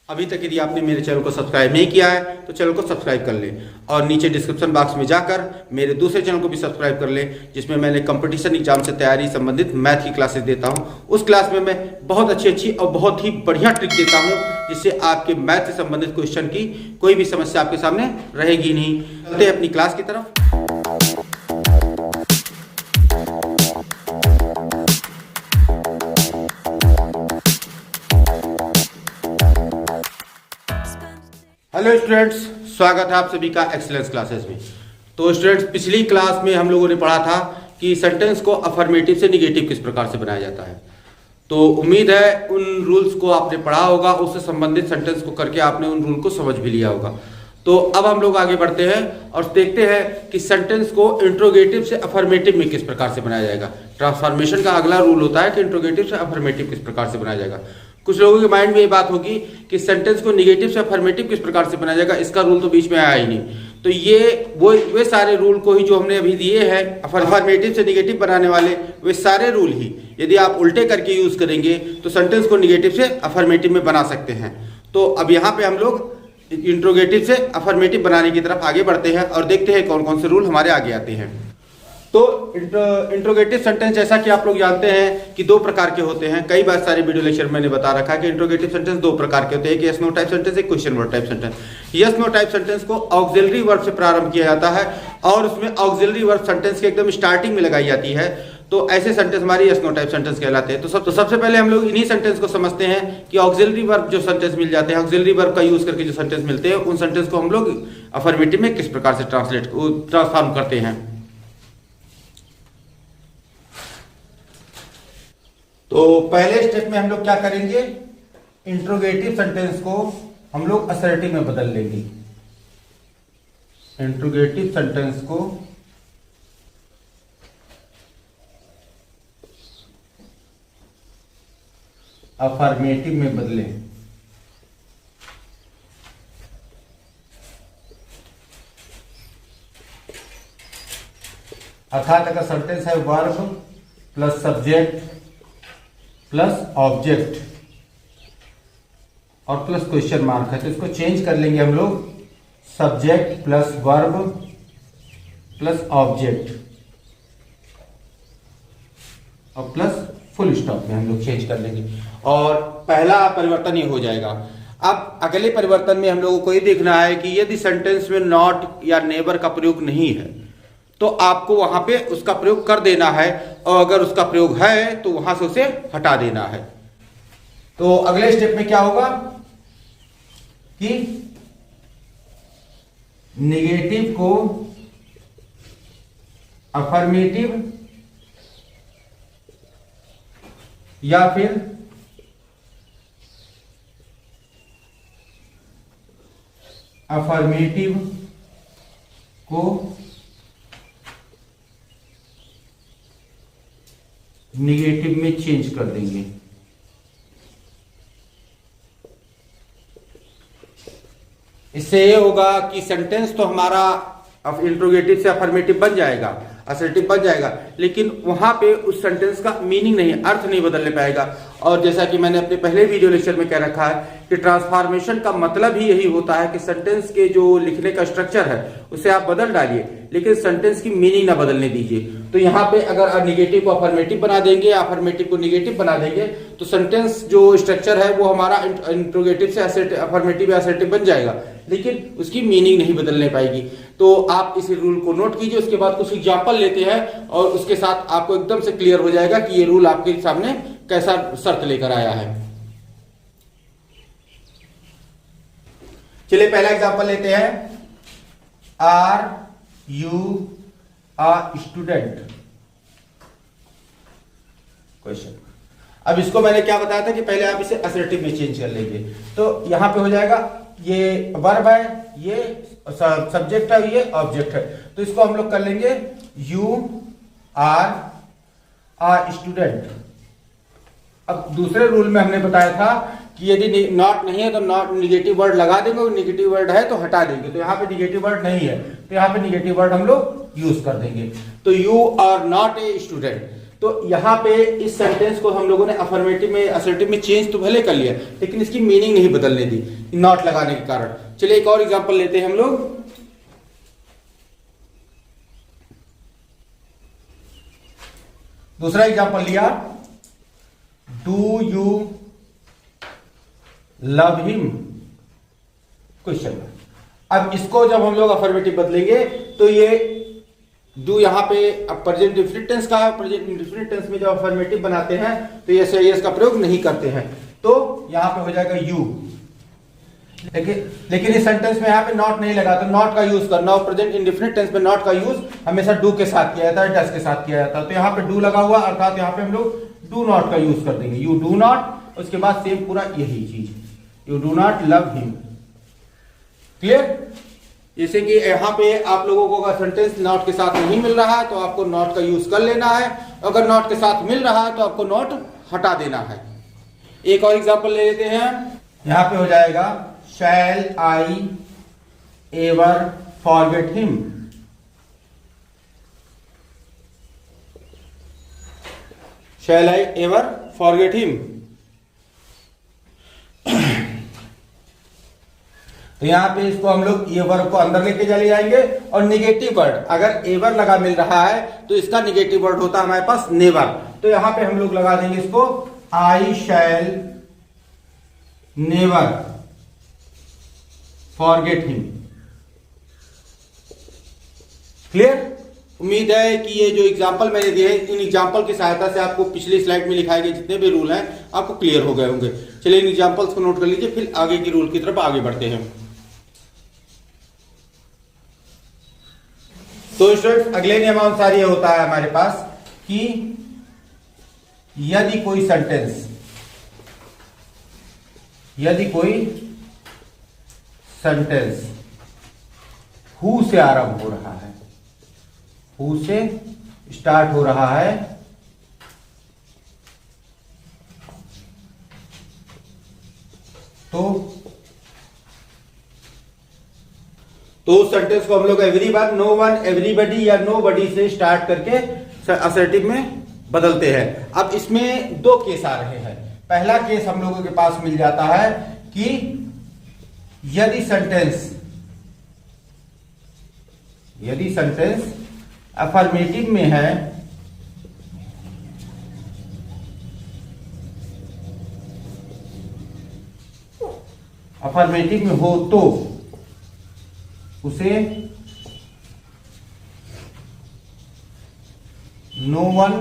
अभी तक यदि आपने मेरे चैनल को सब्सक्राइब नहीं किया है तो चैनल को सब्सक्राइब कर लें और नीचे डिस्क्रिप्शन बॉक्स में जाकर मेरे दूसरे चैनल को भी सब्सक्राइब कर लें, जिसमें मैंने कंपटीशन एग्जाम से तैयारी संबंधित मैथ की क्लासेस देता हूं। उस क्लास में मैं बहुत अच्छी और बहुत ही बढ़िया ट्रिक देता हूं, जिससे आपके मैथ से संबंधित क्वेश्चन की कोई भी समस्या आपके सामने रहेगी नहीं। चलते हैं अपनी क्लास की तरफ। हेलो स्टूडेंट्स, स्वागत है आप सभी का एक्सीलेंस क्लासेस में। तो स्टूडेंट्स, पिछली क्लास में हम लोगों ने पढ़ा था कि सेंटेंस को अफर्मेटिव से निगेटिव किस प्रकार से बनाया जाता है। तो उम्मीद है उन रूल्स को आपने पढ़ा होगा, उससे संबंधित सेंटेंस को करके आपने उन रूल को समझ भी लिया होगा। तो अब हम लोग आगे बढ़ते हैं और देखते हैं कि सेंटेंस को इंट्रोगेटिव से अफर्मेटिव में किस प्रकार से बनाया जाएगा। ट्रांसफॉर्मेशन का अगला रूल होता है कि इंट्रोगेटिव से अफर्मेटिव किस प्रकार से बनाया जाएगा। कुछ लोगों के माइंड में ये बात होगी कि सेंटेंस को निगेटिव से अफर्मेटिव किस प्रकार से बनाया जाएगा, इसका रूल तो बीच में आया ही नहीं। तो ये वे सारे रूल को ही जो हमने अभी दिए हैं अफर्मेटिव से निगेटिव बनाने वाले, वे सारे रूल ही यदि आप उल्टे करके यूज करेंगे तो सेंटेंस को निगेटिव से अफर्मेटिव में बना सकते हैं। तो अब यहाँ पे हम लोग इंट्रोगेटिव से अफर्मेटिव बनाने की तरफ आगे बढ़ते हैं और देखते हैं कौन कौन से रूल हमारे आगे आते हैं। तो इंट्रोगेटिव सेंटेंस, जैसा कि आप लोग जानते हैं कि दो प्रकार के होते हैं। कई बार सारे वीडियो लेक्चर मैंने बता रखा है कि इंट्रोगेटिव सेंटेंस दो प्रकार के होते हैं, एक यस नो टाइप सेंटेंस, एक question word type sentence. Yes no type sentence को ऑक्सिलरी वर्ब से प्रारंभ किया जाता है और उसमें ऑक्सिलरी वर्ब सेंटेंस के एकदम स्टार्टिंग में लगाई जाती है। तो ऐसे सेंटेंस हमारे यस नो टाइप सेंटेंस कहलाते हैं। तो सबसे पहले हम लोग इन्हीं सेंटेंस को समझते हैं कि ऑक्सिलरी वर्ब जो सेंटेंस मिल जाते हैं, ऑक्सिलरी वर्ब का यूज करके जो सेंटेंस मिलते हैं, उन सेंटेंस को हम लोग अफर्मेटिव में किस प्रकार से ट्रांसफॉर्म करते हैं। तो पहले स्टेप में हम लोग क्या करेंगे, इंट्रोगेटिव सेंटेंस को हम लोग असर्टिव में बदल लेंगे। इंट्रोगेटिव सेंटेंस को अफर्मेटिव में बदलें। अर्थात अगर सेंटेंस है verb plus subject plus object और प्लस क्वेश्चन मार्क है, तो इसको चेंज कर लेंगे हम लोग subject plus verb plus object और प्लस फुल स्टॉप में हम लोग चेंज कर लेंगे और पहला परिवर्तन ये हो जाएगा। अब अगले परिवर्तन में हम लोगों को ये देखना है कि यदि सेंटेंस में नॉट या नेवर का प्रयोग नहीं है तो आपको वहां पे उसका प्रयोग कर देना है, और अगर उसका प्रयोग है तो वहां से उसे हटा देना है। तो अगले स्टेप में क्या होगा कि नेगेटिव को अफर्मेटिव या फिर अफर्मेटिव को निगेटिव में चेंज कर देंगे। इससे ये होगा कि सेंटेंस तो हमारा इंट्रोगेटिव से अफर्मेटिव बन जाएगा, असर्टिव बन जाएगा, लेकिन वहां पे उस सेंटेंस का मीनिंग नहीं, अर्थ नहीं बदलने पाएगा। और जैसा कि मैंने अपने पहले वीडियो लेक्चर में कह रखा है कि ट्रांसफॉर्मेशन का मतलब ही यही होता है कि सेंटेंस के जो लिखने का स्ट्रक्चर है उसे आप बदल डालिए, लेकिन सेंटेंस की मीनिंग ना बदलने दीजिए। तो यहाँ पे अगर निगेटिव को अफर्मेटिव बना देंगे, अफर्मेटिव को निगेटिव बना देंगे, तो सेंटेंस जो स्ट्रक्चर है वो हमारा इंट्रोगेटिव से अफर्मेटिव या असर्टिव बन जाएगा, लेकिन उसकी मीनिंग नहीं बदलने पाएगी। तो आप इस रूल को नोट कीजिए, उसके बाद कुछ एग्जाम्पल लेते हैं और उसके साथ आपको एकदम से क्लियर हो जाएगा कि ये रूल आपके सामने कैसा शर्त लेकर आया है। चलिए पहला एग्जाम्पल लेते हैं। Are you a student, question. अब इसको मैंने क्या बताया था कि पहले आप इसे असर्टिव में चेंज कर लेंगे। तो यहां पे हो जाएगा, ये वर्ब है, ये सब्जेक्ट है, ये ऑब्जेक्ट है, तो इसको हम लोग कर लेंगे यू आर अ स्टूडेंट। अब दूसरे रूल में हमने बताया था कि यदि नॉट नहीं है तो नॉट निगेटिव वर्ड लगा देंगे, और निगेटिव वर्ड है तो हटा देंगे। तो यहाँ पे निगेटिव वर्ड नहीं है तो यहाँ पे निगेटिव वर्ड हम लोग यूज कर देंगे। तो you are not a student. तो यहाँ पे इस सेंटेंस को हम लोगों ने अफर्मेटिव में असर्टिव में चेंज तो भले कर लिया, लेकिन इसकी मीनिंग नहीं बदलने दी नॉट लगाने के कारण। चलिए एक और एग्जांपल लेते हैं हम लोग। दूसरा एग्जांपल लिया, do you love him, question. अब इसको जब हम लोग अफर्मेटिव बदलेंगे तो ये डू यहाँ पे अब प्रेजेंट डिफिनिट टेंस का है, प्रेजेंट डिफिनिट टेंस में जब अफर्मेटिव बनाते हैं तो ये यस का प्रयोग नहीं करते हैं, तो यहाँ पे हो जाएगा यू। लेकिन इस सेंटेंस में यहाँ पे नॉट नहीं लगा, तो नॉट का यूज करना, और प्रेजेंट इंडेफिनिट टेंस में नॉट का यूज हमेशा डू के साथ किया जाता है, डस के साथ किया जाता है। तो यहाँ पे डू लगा हुआ, अर्थात यहाँ पे हम लोग डू नॉट का यूज कर देंगे, यू डू नॉट, उसके बाद सेम पूरा यही चीज, you do not love him. Clear? जैसे कि यहाँ पे आप लोगों को अगर सेंटेंस नॉट के साथ नहीं मिल रहा है तो आपको नॉट का यूज कर लेना है, अगर नॉट के साथ मिल रहा है तो आपको नॉट हटा देना है। एक और एग्जांपल ले लेते हैं, यहाँ पे हो जाएगा shall I ever forget him. Shall I ever forget him. तो यहां पे इसको हम लोग एवर को अंदर लेके चले जाएंगे, और निगेटिव वर्ड अगर एवर लगा मिल रहा है तो इसका निगेटिव वर्ड होता है हमारे पास नेवर। तो यहां पे हम लोग लगा देंगे इसको I shall never forget him. Clear? उम्मीद है कि ये जो एग्जाम्पल मैंने दिए हैं, इन एग्जाम्पल की सहायता से आपको पिछली स्लाइड में लिखाए गए जितने भी रूल हैं आपको क्लियर हो गए होंगे। चलिए इन एग्जाम्पल्स को नोट कर लीजिए, फिर आगे की रूल की तरफ आगे बढ़ते हैं। तो स्टूडेंट्स अगले नियमानुसार ये होता है हमारे पास कि यदि कोई सेंटेंस हु से आरंभ हो रहा है, हु से स्टार्ट हो रहा है, तो उस सेंटेंस को हम लोग everyone, no one, everybody या नो बडी से स्टार्ट करके असर्टिव में बदलते हैं। अब इसमें दो केस आ रहे हैं। पहला केस हम लोगों के पास मिल जाता है कि यदि सेंटेंस अफर्मेटिव में है, अफर्मेटिव में हो तो उसे नो वन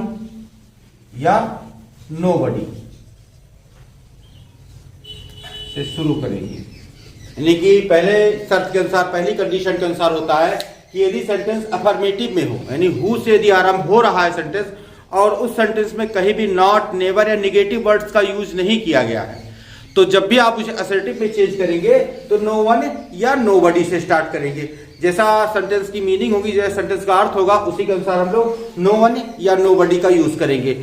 या नोबडी से शुरू करेंगे। यानी कि पहले शर्त के अनुसार, पहली कंडीशन के अनुसार होता है कि यदि सेंटेंस अफर्मेटिव में हो, यानी हु से यदि आरंभ हो रहा है सेंटेंस, और उस सेंटेंस में कहीं भी नॉट, नेवर या निगेटिव वर्ड्स का यूज नहीं किया गया है, तो जब भी आप उसे असर्टिव में चेंज करेंगे तो नो वन या नोबडी से स्टार्ट करेंगे। जैसा सेंटेंस की मीनिंग होगी, जैसा सेंटेंस का अर्थ होगा, उसी के अनुसार हम लोग नो वन या नोबडी का यूज करेंगे।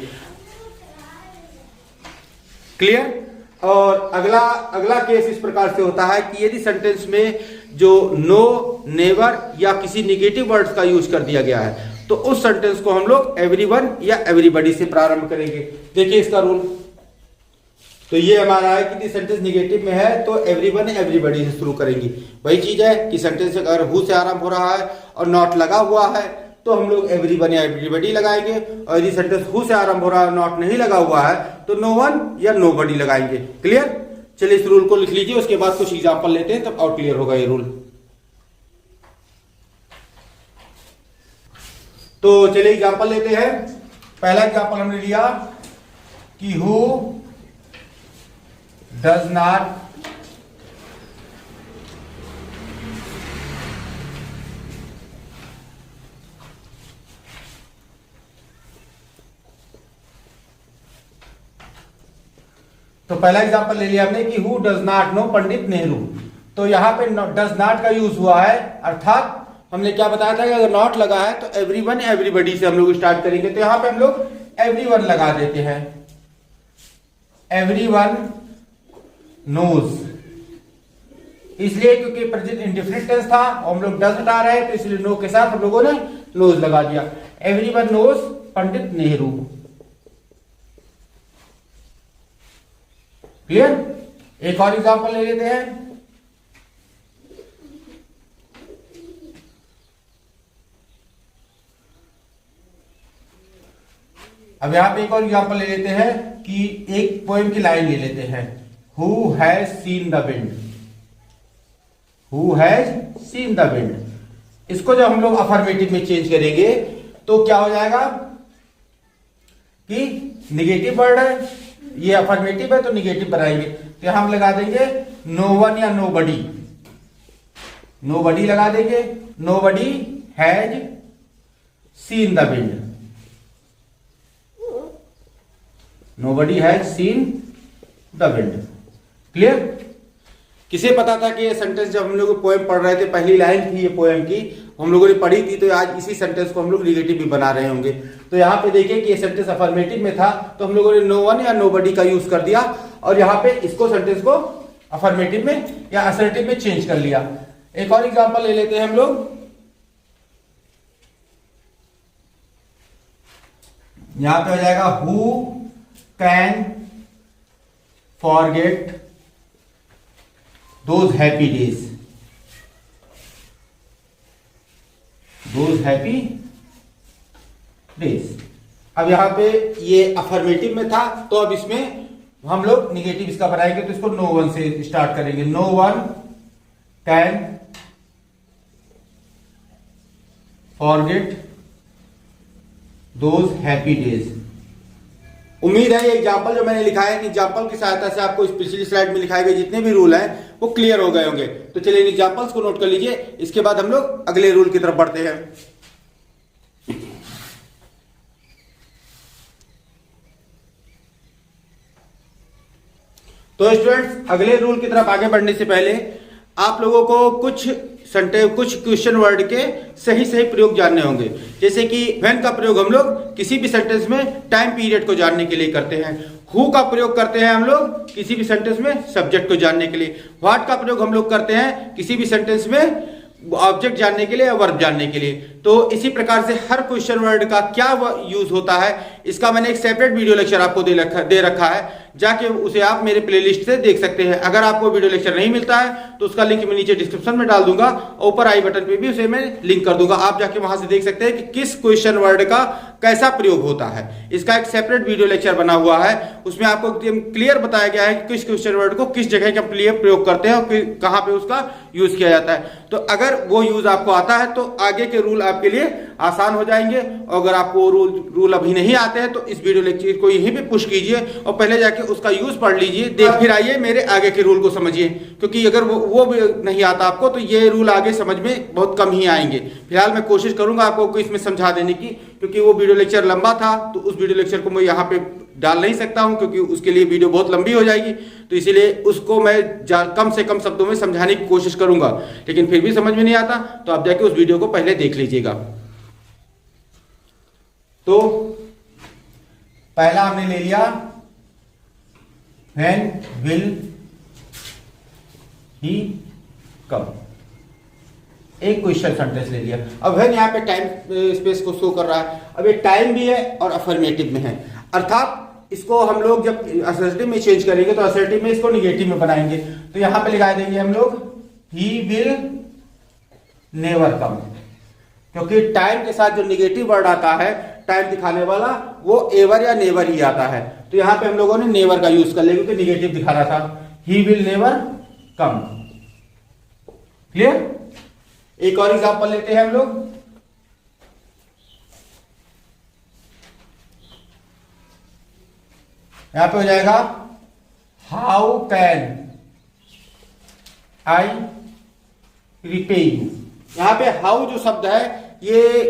क्लियर? और अगला केस इस प्रकार से होता है कि यदि सेंटेंस में जो नो, नेवर या किसी निगेटिव वर्ड्स का यूज कर दिया गया है, तो उस सेंटेंस को हम लोग एवरीवन या एवरीबडी से प्रारंभ करेंगे। देखिए इसका रूल, तो ये हमारा है कि सेंटेंस निगेटिव में है तो एवरीवन एवरीबडी से शुरू करेंगी। वही चीज है कि सेंटेंस अगर हु से आरंभ हो रहा है और नॉट लगा हुआ है तो हम लोग एवरीवन या एवरीबडी लगाएंगे, और यदि सेंटेंस हु से आरंभ हो रहा है और नॉट नहीं लगा हुआ है तो नो वन या नोबडी लगाएंगे। क्लियर? चलिए इस रूल को लिख लीजिए, उसके बाद कुछ एग्जांपल लेते हैं तब और क्लियर होगा ये रूल। तो चलिए एग्जांपल लेते हैं। पहला एग्जांपल हमने लिया कि हु डज नॉट तो पहला एग्जांपल ले लिया हमने कि who does not know Pandit Nehru. तो यहां पे डज नॉट का यूज हुआ है, अर्थात हमने क्या बताया था कि अगर नॉट लगा है तो एवरीवन एवरीबडी से हम लोग स्टार्ट करेंगे। तो यहां पे हम लोग एवरीवन लगा देते हैं, एवरीवन नोज, इसलिए क्योंकि प्रेजेंट इंडेफिनिट टेंस था और हम लोग डज हटा रहे हैं, तो इसलिए नो के साथ हम लोगों ने नोज लगा दिया। Everyone knows Pandit Nehru. Clear. एक और एग्जांपल ले लेते हैं। अब यहां पे एक और एग्जांपल ले लेते हैं कि एक पोएम की लाइन ले लेते हैं, who has seen the wind, who has seen the wind. इसको जब हम लोग अफर्मेटिव में चेंज करेंगे तो क्या हो जाएगा कि निगेटिव वर्ड है, ये अफर्मेटिव है तो निगेटिव बनाएंगे, तो हम लगा देंगे नो वन या नो बडी, नो बडी लगा देंगे, nobody has seen the wind, nobody has seen the wind. Clear. किसे पता था कि ये सेंटेंस जब हम लोग पोएम पढ़ रहे थे, पहली लाइन थी ये पोएम की, हम लोगों ने पढ़ी थी, तो आज इसी सेंटेंस को हम लोग निगेटिव भी बना रहे होंगे। तो यहाँ पे देखिए कि ये सेंटेंस अफर्मेटिव में था तो हम लोगों ने नो वन या नोबडी का यूज कर दिया, और यहाँ पे इसको सेंटेंस को अफर्मेटिव में या असर्टिव में चेंज कर लिया। एक और एग्जाम्पल ले लेते हैं हम लोग। यहां पे हो जाएगा who can forget those happy days, those happy days. अब यहां पे ये अफर्मेटिव में था तो अब इसमें हम लोग निगेटिव इसका बनाएंगे, तो इसको नो वन से स्टार्ट करेंगे, no one can forget those happy days. उम्मीद है ये एग्जाम्पल जो मैंने लिखा है, एग्जाम्पल की सहायता से आपको इस पिछली स्लाइड में लिखाए गए जितने भी रूल हैं वो क्लियर हो गए होंगे। तो चलिए इन एग्जाम्पल्स को नोट कर लीजिए, इसके बाद हम लोग अगले रूल की तरफ बढ़ते हैं। तो स्टूडेंट्स, अगले रूल की तरफ आगे बढ़ने से पहले आप लोगों को कुछ क्वेश्चन वर्ड के सही सही प्रयोग जानने होंगे। जैसे कि व्हेन का प्रयोग हम लोग किसी भी सेंटेंस में टाइम पीरियड को जानने के लिए करते हैं, हु का प्रयोग करते हैं हम लोग किसी भी सेंटेंस में सब्जेक्ट को जानने के लिए, व्हाट का प्रयोग हम लोग करते हैं किसी भी सेंटेंस में ऑब्जेक्ट जानने के लिए या वर्ब जानने के लिए। तो इसी प्रकार से हर क्वेश्चन वर्ड का क्या यूज होता है इसका मैंने एक सेपरेट वीडियो लेक्चर आपको दे रखा है, जाके उसे आप मेरे प्लेलिस्ट से देख सकते हैं। अगर आपको वीडियो लेक्चर नहीं मिलता है तो उसका लिंक मैं नीचे डिस्क्रिप्शन में डाल दूंगा, ऊपर आई बटन पे भी उसे मैं लिंक कर दूंगा, आप जाके वहां से देख सकते हैं कि किस क्वेश्चन वर्ड का कैसा प्रयोग होता है। इसका एक सेपरेट वीडियो लेक्चर बना हुआ है, उसमें आपको एकदम क्लियर बताया गया है कि किस क्वेश्चन वर्ड को किस जगह के लिए प्रयोग करते हैं और कहां पे उसका यूज किया जाता है। तो अगर वो यूज आपको आता है तो आगे के रूल आपके लिए आसान हो जाएंगे, और अगर आपको रूल अभी नहीं आते हैं तो इस वीडियो लेक्चर को यहीं पे पुश कीजिए और पहले जाके उसका यूज पढ़ लीजिए, देख फिर आइए मेरे आगे के रूल को समझिए, क्योंकि अगर वो भी नहीं आता आपको तो ये रूल आगे समझ में बहुत कम ही आएंगे। फिलहाल मैं कोशिश करूंगा आपको इसमें समझा देने की, क्योंकि वो वीडियो लेक्चर लंबा था तो उस वीडियो लेक्चर को मैं यहाँ पे डाल नहीं सकता हूं, क्योंकि उसके लिए वीडियो बहुत लंबी हो जाएगी, तो इसीलिए उसको मैं कम से कम शब्दों में समझाने की कोशिश करूंगा। लेकिन फिर भी समझ में नहीं आता तो आप जाके उस वीडियो को पहले देख लीजिएगा। तो पहला हमने ले लिया व्हेन विल ही कम, एक क्वेश्चन सेंटेंस ले लिया। अब व्हेन यहाँ पे टाइम स्पेस को शो कर रहा है, अब ये टाइम भी है और अफर्मेटिव में है, अर्थात इसको हम लोग जब असर्टिव में चेंज करेंगे तो असर्टिव में इसको निगेटिव में बनाएंगे, तो यहां पे लगा देंगे हम लोग ही विल नेवर कम, क्योंकि टाइम के साथ जो निगेटिव वर्ड आता है टाइम दिखाने वाला वो एवर या नेवर ही आता है, तो यहां पे हम लोगों ने नेवर का यूज कर लिया क्योंकि निगेटिव दिखा रहा था, he will never come. Clear. एक और एग्जांपल लेते हैं हम लोग। यहां पे हो जाएगा how can I repay you. यहां पे हाउ जो शब्द है ये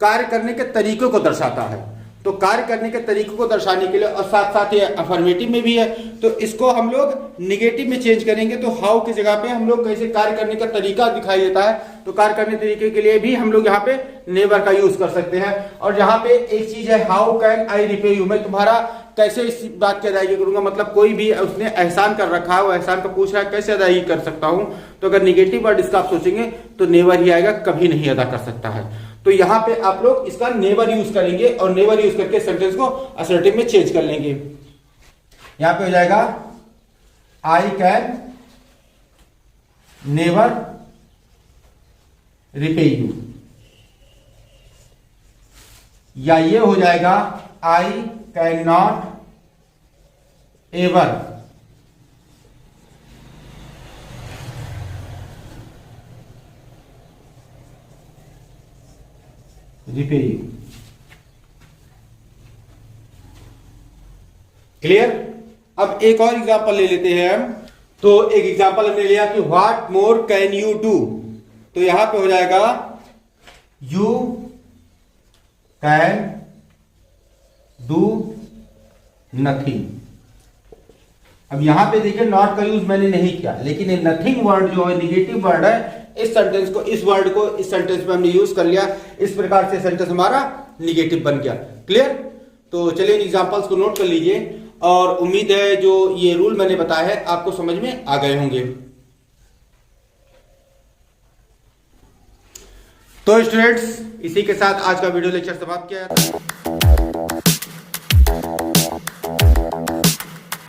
कार्य करने के तरीकों को दर्शाता है, तो कार्य करने के तरीकों को दर्शाने के लिए और साथ साथ ये अफर्मेटिव में भी है, तो इसको हम लोग निगेटिव में चेंज करेंगे, तो हाउ की जगह पे हम लोग कैसे कार्य करने का तरीका दिखाई देता है, तो कार्य करने तरीके के लिए भी हम लोग यहाँ पे नेवर का यूज कर सकते हैं। और यहाँ पे एक चीज है how can I repay you, मैं तुम्हारा कैसे इस बात की अदायगी करूंगा, मतलब कोई भी उसने एहसान कर रखा है, वो एहसान का पूछ रहा है कैसे अदायगी कर सकता हूं, तो अगर निगेटिव वर्ड इसका आप सोचेंगे तो नेवर ही आएगा, कभी नहीं अदा कर सकता है। तो यहां पे आप लोग इसका नेवर यूज करेंगे और नेवर यूज करके सेंटेंस को असर्टिव में चेंज कर लेंगे। यहां पे हो जाएगा I can never repay you, या ये हो जाएगा I can not ever repay you. Clear? अब एक और एग्जांपल ले लेते हैं हम। तो एक एग्जांपल हमने लिया कि what more can you do, तो यहां पे हो जाएगा यू कैन डू नथिंग। अब यहां पे देखिए नॉट का यूज मैंने नहीं किया, लेकिन ये नथिंग वर्ड जो है निगेटिव वर्ड है, इस सेंटेंस को, इस वर्ड को इस सेंटेंस में हमने यूज कर लिया, इस प्रकार से सेंटेंस हमारा निगेटिव बन गया। क्लियर? तो चलिए इन एग्जांपल्स को नोट कर लीजिए और उम्मीद है जो ये रूल मैंने बताया है आपको समझ में आ गए होंगे। तो स्टूडेंट्स, इसी के साथ आज का वीडियो लेक्चर समाप्त किया जाता है।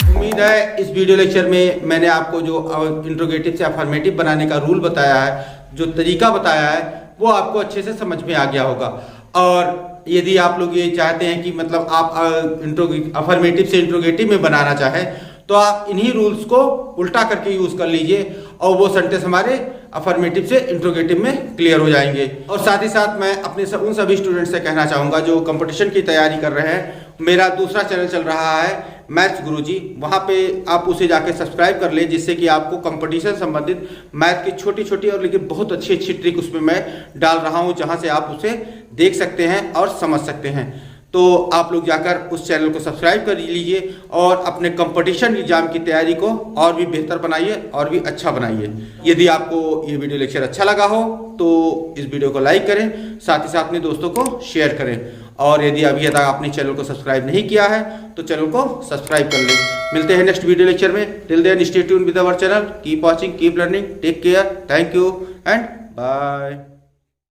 उम्मीद है इस वीडियो लेक्चर में मैंने आपको जो इंट्रोगेटिव से अफर्मेटिव बनाने का रूल बताया है, जो तरीका बताया है, वो आपको अच्छे से समझ में आ गया होगा। और यदि आप लोग ये चाहते हैं कि मतलब आप अफर्मेटिव से इंट्रोगेटिव में बनाना चाहें, तो आप इन्हीं रूल्स को उल्टा करके यूज कर लीजिए और वो सेंटेंस हमारे अफर्मेटिव से इंट्रोगेटिव में क्लियर हो जाएंगे। और साथ ही साथ मैं अपने उन सभी स्टूडेंट्स से कहना चाहूँगा जो कंपटीशन की तैयारी कर रहे हैं, मेरा दूसरा चैनल चल रहा है मैथ्स गुरुजी, वहाँ पे आप उसे जाके सब्सक्राइब कर लें, जिससे कि आपको कंपटीशन संबंधित मैथ की छोटी छोटी और लेकिन बहुत अच्छी अच्छी ट्रिक उसमें मैं डाल रहा हूँ, जहाँ से आप उसे देख सकते हैं और समझ सकते हैं। तो आप लोग जाकर उस चैनल को सब्सक्राइब कर लीजिए और अपने कंपटीशन एग्जाम की तैयारी को और भी बेहतर बनाइए और भी अच्छा बनाइए। यदि आपको ये वीडियो लेक्चर अच्छा लगा हो तो इस वीडियो को लाइक करें, साथ ही साथ अपने दोस्तों को शेयर करें, और यदि अभी तक आपने चैनल को सब्सक्राइब नहीं किया है तो चैनल को सब्सक्राइब कर लें। मिलते हैं नेक्स्ट वीडियो लेक्चर में। Till then stay tuned with our channel, keep watching, keep learning, take care, thank you and bye.